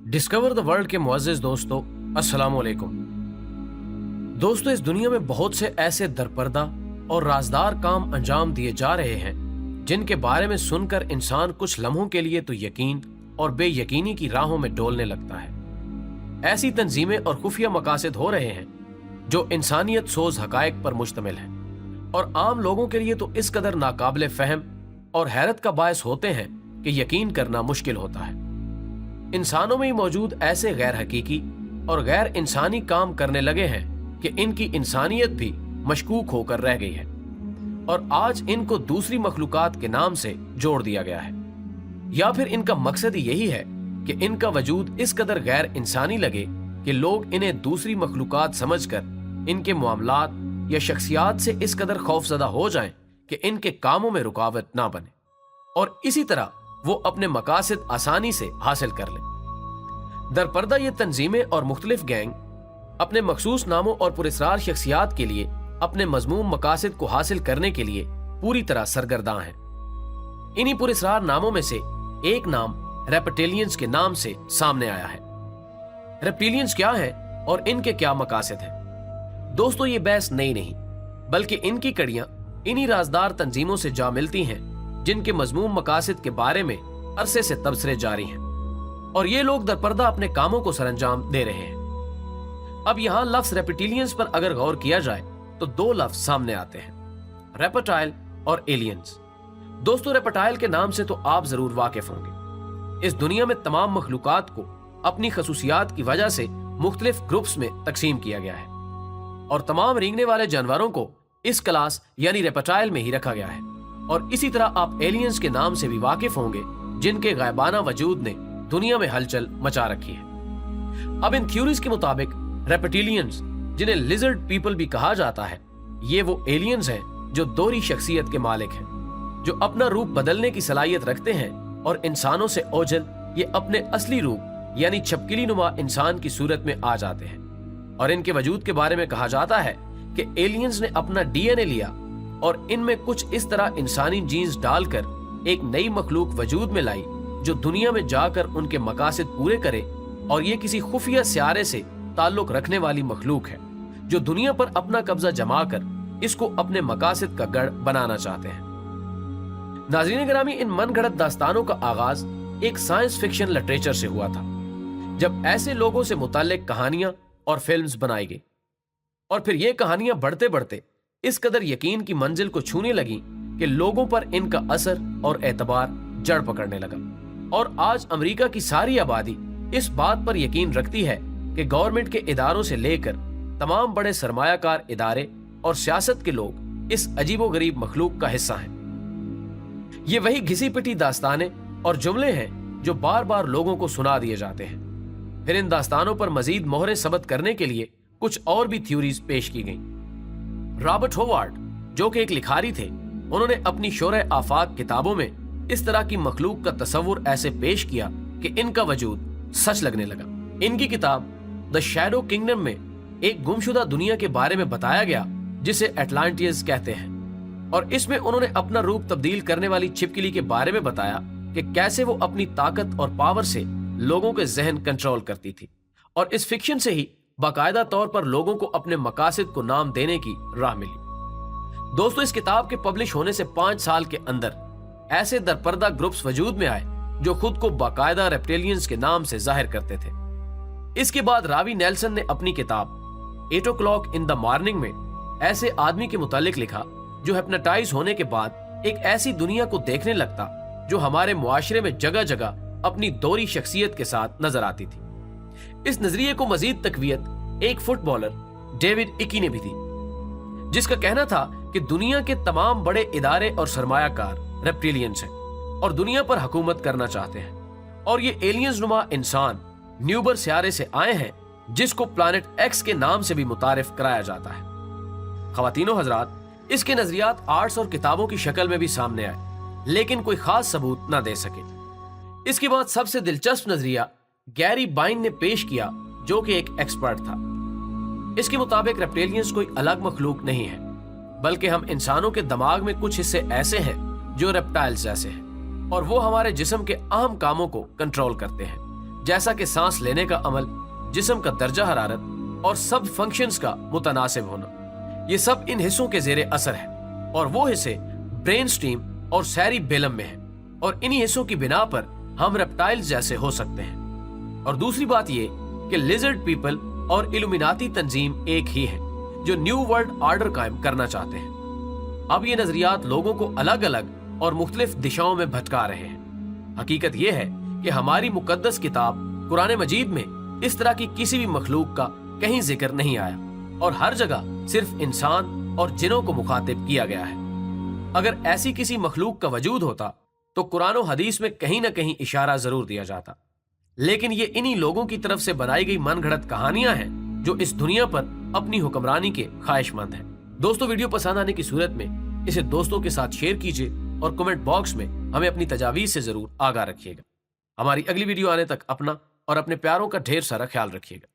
Discover the world के मुअज़्ज़िज़ दोस्तों, अस्सलाम वालेकुम। दोस्तों, इस दुनिया में बहुत से ऐसे दरपर्दा और राजदार काम अंजाम दिए जा रहे हैं जिनके बारे में सुनकर इंसान कुछ लम्हों के लिए तो यकीन और बेयकीनी की राहों में डोलने लगता है। ऐसी तंजीमें और खुफिया मकासद हो रहे हैं जो इंसानियत सोज हकायक पर मुश्तमिल हैं और आम लोगों के लिए तो इस कदर नाकाबिले फहम और हैरत का बायस होते हैं कि यकीन करना मुश्किल होता है। इंसानों में ही मौजूद ऐसे गैर हकीकी और गैर इंसानी काम करने लगे हैं कि इनकी इंसानियत भी मशकूक होकर रह गई है और आज इनको दूसरी मखलूकात के नाम से जोड़ दिया गया है, या फिर इनका मकसद ही यही है कि इनका वजूद इस कदर गैर इंसानी लगे कि लोग इन्हें दूसरी मखलूकात समझकर इनके मामलात या शख्सियात से इस कदर खौफजदा हो जाएं कि इनके कामों में रुकावट ना बने और इसी तरह वो अपने मकासद आसानी से हासिल कर लें। दरपर्दा ये तंजीमें और मुख्तलिफ गैंग अपने मखसूस नामों और पुरस्रार शख्सियात के लिए अपने मजमूम मकासद को हासिल करने के लिए पूरी तरह सरगर्दां हैं। इन्हीं पुरस्रार नामों में से एक नाम रेप्टिलियंस के नाम से सामने आया है। रेप्टिलियंस क्या है और इनके क्या मकासद हैं? दोस्तों, ये बहस नई नहीं बल्कि इनकी कड़ियां इन्हीं राजदार तंजीमों से जा मिलती हैं जिनके मजमूम मकासद के बारे में अरसे से तबसरे जारी हैं और ये लोग दरपर्दा अपने कामों को सरंजाम दे रहे हैं। अब यहां लफ्ज रेप्टिलियंस पर अगर गौर किया जाए तो दो लफ्ज सामने आते हैं, रेप्टाइल और एलियंस। दोस्तों, रेप्टाइल के नाम से तो आप जरूर वाकिफ होंगे। इस दुनिया में तमाम मखलूकात को अपनी खसूसियात की वजह से मुख्तलिफ ग्रुप्स में तकसीम किया गया है और तमाम रेंगने वाले जानवरों को इस क्लास यानी रेप्टाइल में ही रखा गया है। और इसी तरह आप एलियंस के नाम से भी वाकिफ होंगे जिनके गायबाना वजूद ने दुनिया में हलचल मचा रखी है। अब इन थ्योरीज के मुताबिक रेप्टिलियंस, जिन्हें लिजर्ड पीपल भी कहा जाता है, ये वो एलियंस हैं जो दोहरी शख्सियत के मालिक हैं, जो अपना रूप बदलने की सलाहियत रखते हैं और इंसानों से ओझल ये अपने असली रूप यानी छपकिली नुमा इंसान की सूरत में आ जाते हैं। और इनके वजूद के बारे में कहा जाता है कि एलियंस ने अपना डीएनए लिया और इनमें कुछ इस तरह इंसानी जीन्स डालकर एक नई मखलूक वजूद में लाई जो दुनिया में जाकर उनके मकासद पूरे करे। और ये किसी खुफिया सियारे से ताल्लुक रखने वाली मखलूक है जो दुनिया पर अपना कब्जा जमा कर इसको अपने मकासद का गढ़ बनाना चाहते हैं। नाज़रीन गिरामी, इन मनगढ़ंत दास्तानों का आगाज एक साइंस फिक्शन लिटरेचर से हुआ था, जब ऐसे लोगों से मुताल्लिक कहानियां और फिल्म्स बनाई गई और फिर ये कहानियां बढ़ते बढ़ते इस कदर यकीन की मंजिल को छूने लगी कि लोगों पर इनका असर और एतबार जड़ पकड़ने लगा। और आज अमेरिका की सारी आबादी इस बात पर यकीन रखती है कि गवर्नमेंट के इदारों से लेकर तमाम बड़े सरमायाकार इदारे और सियासत के लोग इस अजीबोगरीब मखलूक का हिस्सा हैं। ये वही घिसी पिटी दास्तानें और जुमले हैं जो बार बार लोगों को सुना दिए जाते हैं। फिर इन दास्तानों पर मजीद मोहरें सबत करने के लिए कुछ और भी थ्योरीज पेश की गई। रॉबर्ट होवार्ड, जो कि एक लिखारी थे, उन्होंने अपनी शोरे आफाक किताबों में इस तरह की मखलूक का तस्वुर ऐसे पेश किया कि इनका वजूद सच लगने लगा। इनकी किताब द शैडो किंगडम में एक गुमशुदा दुनिया के बारे में बताया गया जिसे एटलांटियस कहते हैं और इसमें उन्होंने अपना रूप तब्दील करने वाली छिपकली के बारे में बताया कि कैसे वो अपनी ताकत और पावर से लोगों के जहन कंट्रोल करती थी। और इस फिक्शन से ही बाकायदा तौर पर लोगों को अपने मकासद को नाम देने की राह मिली। दोस्तों, इस किताब के पब्लिश होने से 5 साल के अंदर ऐसे दरपर्दा ग्रुप्स वजूद में आए जो खुद को बाकायदा रेप्टिलियंस के नाम से जाहिर करते थे। इसके बाद रावी नेल्सन ने अपनी किताब 8 o'clock in the morning में ऐसे आदमी के मुतालिक लिखा जो हिप्नोटाइज होने के बाद एक ऐसी दुनिया को देखने लगता जो हमारे मुआशरे में जगह जगह अपनी दोहरी शख्सियत के साथ नजर आती थी। इस नजरिए को मजीद तकवीत एक फुटबॉलर डेविड इकी ने भी दी, जिसका कहना था कि दुनिया के तमाम बड़े इदारे और सरमायाकार रेप्टिलियंस हैं और दुनिया पर हुकूमत करना चाहते हैं और ये एलियंस नुमा इंसान न्यूबर सियारे से आए हैं जिसको प्लैनेट एक्स के नाम से भी मुतारिफ कराया जाता है। ख़वातीनो हजरात, इसके नजरियात आर्ट्स और किताबों की शक्ल में भी सामने आए लेकिन कोई खास सबूत ना दे सके। इसके बाद सबसे दिलचस्प नजरिया गैरी बाइन ने पेश किया जो कि एक एक्सपर्ट था। इसके मुताबिक रेप्टिलियंस कोई अलग मखलूक नहीं है बल्कि हम इंसानों के दिमाग में कुछ हिस्से ऐसे हैं जो रेप्टाइल्स जैसे हैं और वो हमारे जिस्म के अहम कामों को कंट्रोल करते हैं, जैसा कि सांस लेने का अमल, जिस्म का दर्जा हरारत और सब फंक्शंस का मुतनासिब होना, ये सब इन हिस्सों के जेरे असर है और वो हिस्से ब्रेन स्टीम और सैरी बेलम में हैं और इन्हीं हिस्सों की बिना पर हम रेप्टाइल्स जैसे हो सकते हैं। और दूसरी बात ये कि लिजर्ड पीपल और इल्यूमिनाती तंजीम एक ही है जो न्यू वर्ल्ड ऑर्डर कायम करना चाहते हैं। अब ये नजरियात लोगों को अलग अलग और मुख्तलिफ दिशाओं में भटका रहे हैं। हकीकत यह है कि हमारी मुकद्दस किताब कुरान मजीद में इस तरह की किसी भी मखलूक का कहीं जिक्र नहीं आया और हर जगह सिर्फ इंसान और जिनों को मुखातिब किया गया है। अगर ऐसी किसी मखलूक का वजूद होता तो कुरान और हदीस में कहीं ना कहीं इशारा जरूर दिया जाता, लेकिन ये इन्हीं लोगों की तरफ से बनाई गई मनगढ़ंत कहानियां हैं जो इस दुनिया पर अपनी हुक्मरानी के ख्वाहिशमंद हैं। दोस्तों, वीडियो पसंद आने की सूरत में इसे दोस्तों के साथ शेयर कीजिए और कमेंट बॉक्स में हमें अपनी तजावीज़ से जरूर आगाह रखिएगा। हमारी अगली वीडियो आने तक अपना और अपने प्यारों का ढेर सारा ख्याल रखिएगा।